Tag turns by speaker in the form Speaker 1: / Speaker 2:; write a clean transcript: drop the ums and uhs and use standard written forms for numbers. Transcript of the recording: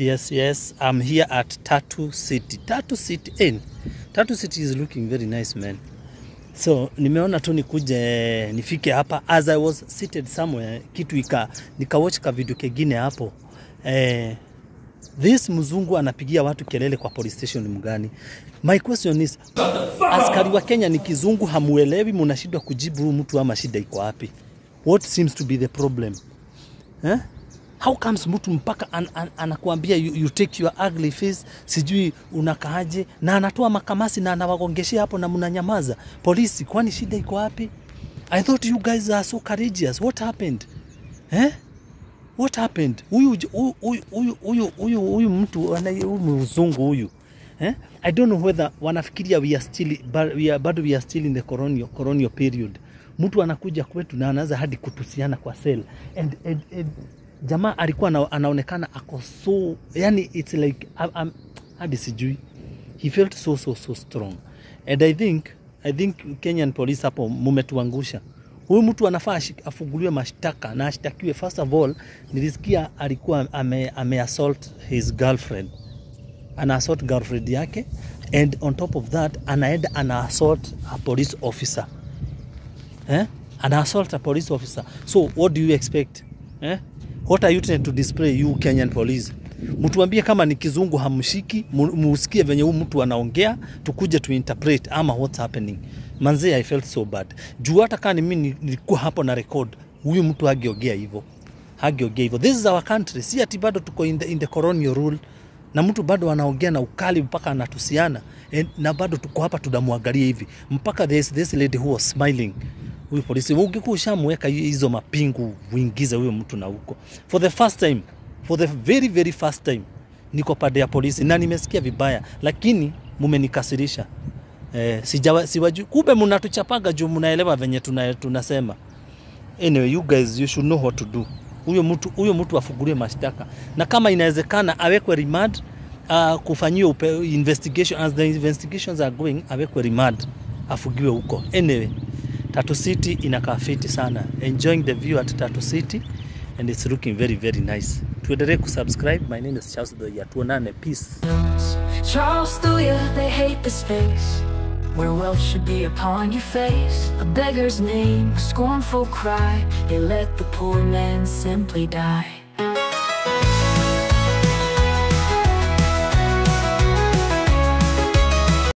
Speaker 1: Yes. I'm here at Tatu City. Tatu City. Tatu City is looking very nice, man. So nimeona tu nikuje nifike hapa as I was seated somewhere kitu nika watch ka video kingine hapo. This mzungu anapigia watu kelele kwa police station mgani? My question is, askari wa Kenya ni kizungu hamuelewi, mnashindwa kujibu mtu ama shida iko wapi? What seems to be the problem? How comes mtu mpaka anakuambia you take your ugly face, sijui unakaaje, na anatoa makamasi na anawagongeshia hapo na mnanyamaza? Polisi, kwani shida iko wapi? I thought you guys are so courageous. What happened? What happened? Huyu mtu mzungu huyu. I don't know whether wanafikiria we are still in the colonial period. Mtu anakuja kwetu na anaanza hadi kutusiana kwa cell. And jamaa alikuwa anaonekana ako so, yani it's like hadi sijui. He felt so strong. And I think Kenyan police hapo mumetuangusha. Huyu mtu anafaa afunguliwe mashtaka na ashtakiwe. First of all, nilisikia alikuwa ame-assault his girlfriend. Ana-assault girlfriend yake, and on top of that anaenda ana-assault a police officer. Ana-assault a police officer. So what do you expect? What are you trying to display, you Kenyan police? Mtuambie kama ni kizungu hamshiki, musikie venye huyu mtu anaongea, tukuje to interpret ama what's happening. Manze, I felt so bad. Juu hata kama mimi nilikuwa hapo na record, huyu mtu hageongea hivyo. This is our country. Si ati bado tuko in the colonial rule. Na mtu bado anaongea na ukali mpaka anatusiana. Na bado tuko hapa tunamwangalia hivi. Mpaka this lady who was smiling. Huyu polisi, ungekuwa ushamweka hizo mapingu uingize huyo mtu na huko. For the very first time, niko pande ya polisi na nimesikia vibaya, lakini mumenikasirisha. Siwajui, kumbe mnatuchapaga juu mnaelewa venye tunasema. Anyway, you guys, you should know what to do. Huyo mtu afunguliwe mashtaka. Na kama inawezekana awekwe remand, kufanyiwa investigation, as the investigations are going, awekwe remand, afungiwe huko. Anyway, Tatu City inakaa fiti sana. Enjoying the view at Tatu City, and it's looking very nice. Tuendelee kusubscribe. My name is Charles Doya. Tuonane. Peace.
Speaker 2: Charles Doya, they hate the space where wealth should be upon your face. A beggar's name, a scornful cry. They let the poor man simply die.